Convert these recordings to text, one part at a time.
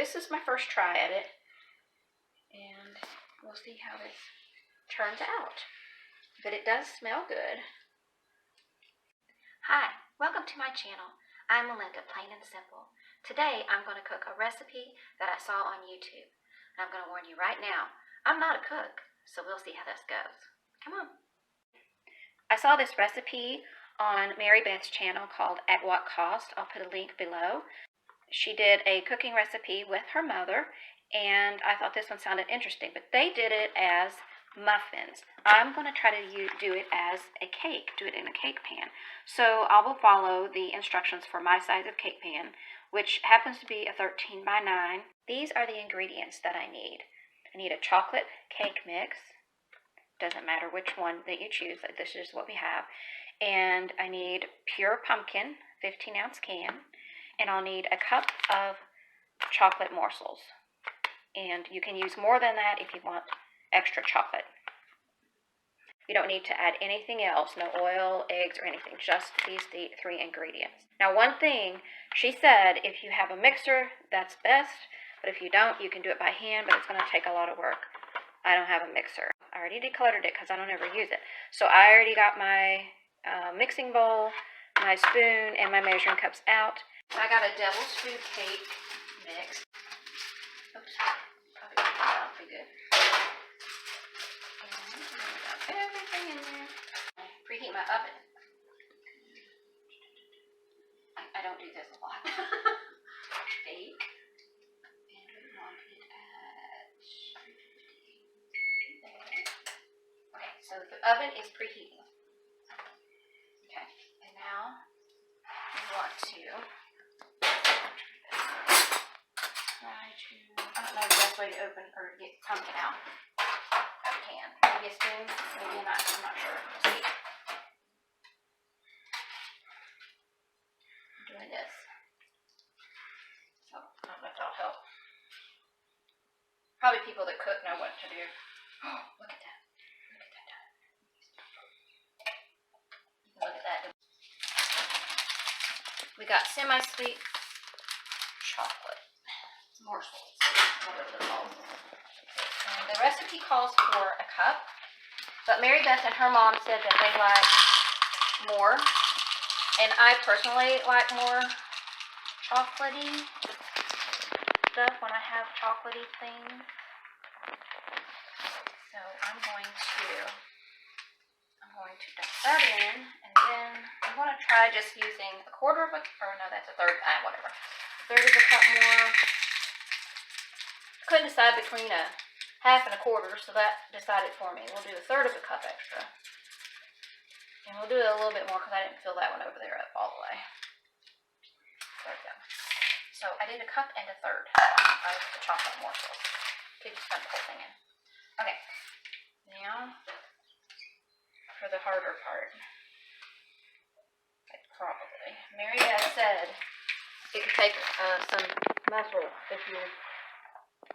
this is my first try at it, and we'll see how this turns out. But it does smell good. Hi, welcome to my channel. I'm Melinda, plain and simple. Today I'm going to cook a recipe that I saw on YouTube. And I'm going to warn you right now, I'm not a cook, so we'll see how this goes. Come on. I saw this recipe on Marybeth's channel called At What Cost. I'll put a link below. She did a cooking recipe with her mother, and I thought this one sounded interesting, but they did it as muffins. I'm going to try to do it as a cake, do it in a cake pan. So I will follow the instructions for my size of cake pan, which happens to be a 13 by 9. These are the ingredients that I need. I need a chocolate cake mix. Doesn't matter which one that you choose, this is what we have. And I need pure pumpkin, 15-ounce can, and I'll need a cup of chocolate morsels. And you can use more than that if you want extra chocolate. You don't need to add anything else, no oil, eggs, or anything, just these 3 ingredients. Now, one thing, she said if you have a mixer, that's best, but if you don't, you can do it by hand, but it's going to take a lot of work. I don't have a mixer. I already decluttered it because I don't ever use it. So I already got my mixing bowl, my spoon, and my measuring cups out. I got a devil's food cake mix. Oops, probably got that out pretty good. Everything in there. Preheat my oven. I don't do this a lot. Bake. And we want it at 350. Okay, so the oven is preheating. Okay, and now we want to try to, I don't know the best way to open or get pumpkin out. Can. Maybe a spoon, maybe not, I'm not sure. We'll see. I'm doing this. So, I don't know if that'll help. Probably people that cook know what to do. Oh, look at that. Look at that. Look at that. We got semi-sweet chocolate. Morsels, whatever they're called. And the recipe calls for a cup, but Marybeth and her mom said that they like more, and I personally like more chocolatey stuff when I have chocolatey things. So I'm going to dump that in, and then I'm going to try just using a quarter of a, or no, that's a third, whatever. A third of a cup more. Couldn't decide between a half and a quarter, so that decided for me. We'll do a third of a cup extra. And we'll do it a little bit more because I didn't fill that one over there up all the way. There we go. So I did a cup and a third of the chocolate morsels. Okay, just dump the whole thing in. Okay. Now for the harder part. Okay, probably. Marybeth said it could take some muscle if you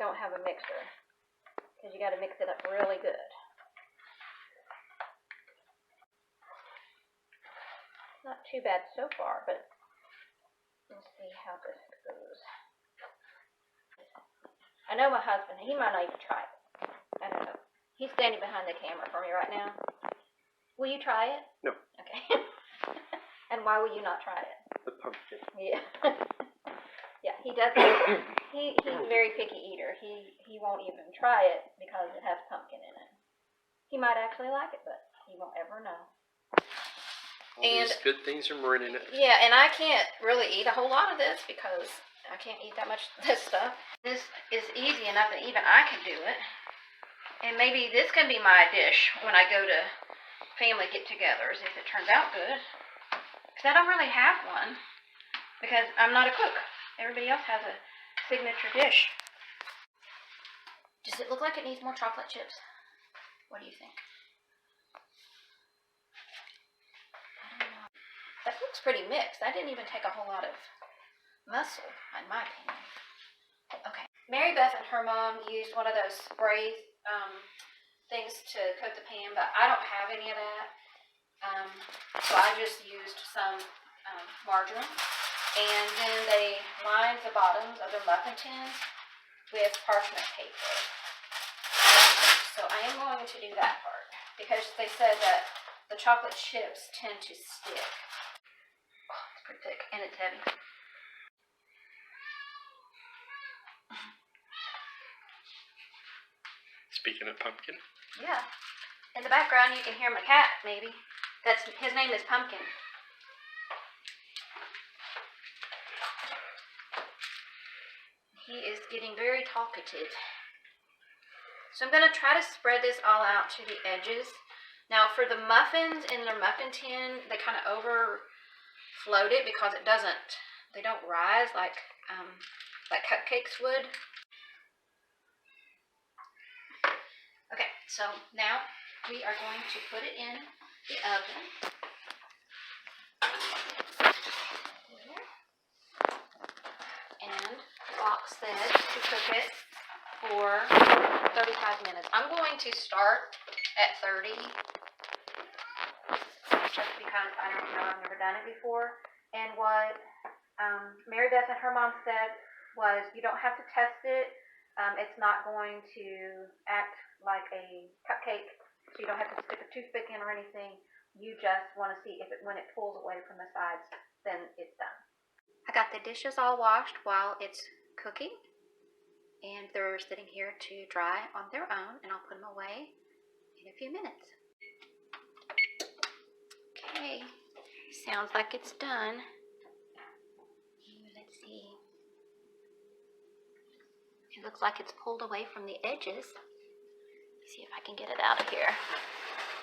don't have a mixer. Because you got to mix it up really good. Not too bad so far, but we'll see how this goes. I know my husband, he might not even try it. I don't know. He's standing behind the camera for me right now. Will you try it? No. Okay. And why will you not try it? The pumpkin. Yeah. Yeah, he doesn't. He's a very picky eater. He won't even try it because it has pumpkin in it. He might actually like it, but he won't ever know. All these good things are in it. Yeah, and I can't really eat a whole lot of this because I can't eat that much of this stuff. This is easy enough that even I can do it. And maybe this can be my dish when I go to family get-togethers if it turns out good. Because I don't really have one because I'm not a cook. Everybody else has a signature dish. Does it look like it needs more chocolate chips? What do you think? I don't know. That looks pretty mixed. I didn't even take a whole lot of muscle, in my opinion. Okay. Marybeth and her mom used one of those spray things to coat the pan, but I don't have any of that. So I just used some margarine. And then they lined the bottoms of their muffin tins with parchment paper. So I am going to do that part because they said that the chocolate chips tend to stick. Oh, it's pretty thick and it's heavy. Speaking of pumpkin. Yeah. In the background you can hear my cat, maybe. His name is Pumpkin. He is getting very talkative. So I'm going to try to spread this all out to the edges. Now for the muffins in their muffin tin, they kind of overfloat it because they don't rise like cupcakes would. Okay, so now we are going to put it in the oven. And the box said to cook it for 35 minutes. I'm going to start at 30. Just because I don't know, I've never done it before. And what Marybeth and her mom said was you don't have to test it. It's not going to act like a cupcake, so you don't have to stick a toothpick in or anything. You just want to see if when it pulls away from the sides, then it's done. I got the dishes all washed while it's cooking, and they're sitting here to dry on their own, and I'll put them away in a few minutes. Okay, sounds like it's done. Let's see. It looks like it's pulled away from the edges. Let's see if I can get it out of here.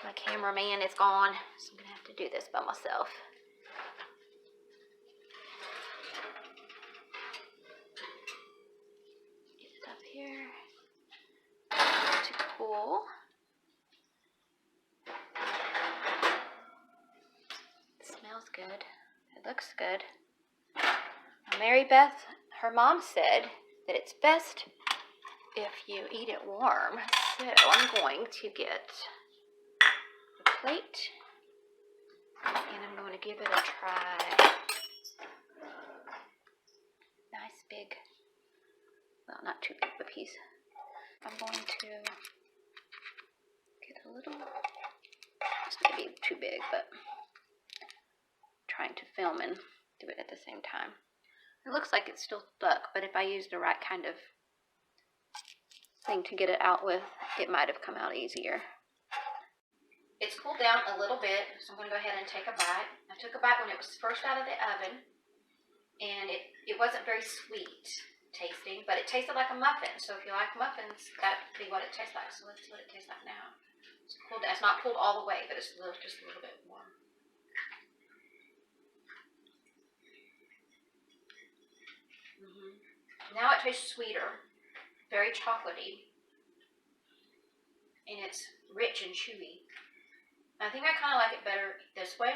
My cameraman is gone, so I'm gonna have to do this by myself. Get it up here to cool. It smells good. It looks good. Now, Marybeth, her mom said that it's best if you eat it warm. So I'm going to get a plate and I'm going to give it a try. Nice big, well, not too big of a piece. I'm going to get a little, this may be too big, but I'm trying to film and do it at the same time. It looks like it's still stuck, but if I used the right kind of thing to get it out with, it might have come out easier. It's cooled down a little bit, so I'm going to go ahead and take a bite. I took a bite when it was first out of the oven, and it wasn't very sweet tasting, but it tasted like a muffin. So if you like muffins, that'd be what it tastes like. So let's see what it tastes like now. It's cooled down. It's not pulled all the way, but it's just a little bit warm. Now it tastes sweeter, very chocolatey, and it's rich and chewy. I think I kind of like it better this way.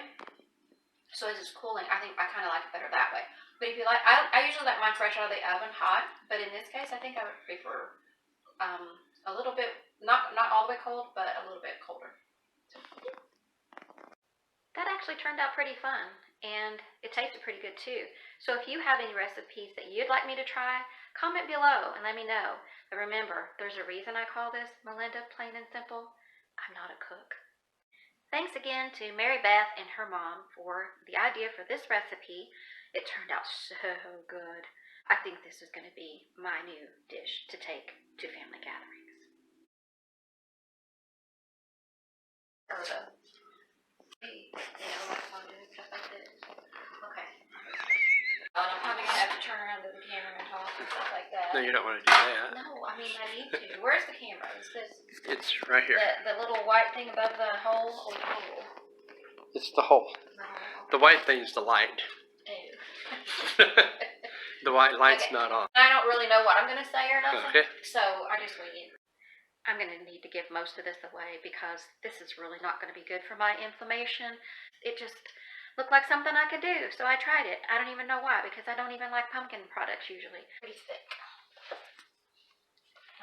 So as it's cooling, I think I kind of like it better that way. But if you like, I usually like mine fresh out of the oven hot, but in this case, I think I would prefer a little bit, not all the way cold, but a little bit colder. So, yeah. That actually turned out pretty fun, and it tasted pretty good too. So if you have any recipes that you'd like me to try, comment below and let me know. But remember, there's a reason I call this Melinda Plain and Simple. I'm not a cook. Thanks again to Marybeth and her mom for the idea for this recipe. It turned out so good. I think this is going to be my new dish to take to family gatherings. Okay. And I'm probably going to have to turn around to the camera and talk and stuff like that. No, you don't want to do that. No, I mean, I need to. Where's the camera? Is this It's right here. the little white thing above the hole or the hole? It's the hole. The hole. The white thing's the light. Ew. The white light's Okay. not on. I don't really know what I'm going to say or nothing. Okay. So I just wing it. I'm going to need to give most of this away because this is really not going to be good for my inflammation. It just looked like something I could do, so I tried it. I don't even know why, because I don't even like pumpkin products usually. Pretty thick.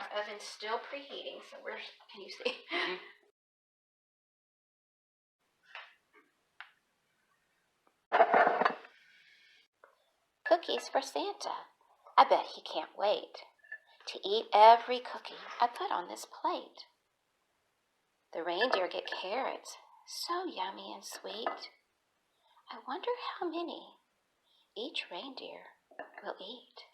Our oven's still preheating, so can you see? Mm-hmm. Cookies for Santa. I bet he can't wait. to eat every cookie I put on this plate. The reindeer get carrots, so yummy and sweet. I wonder how many each reindeer will eat.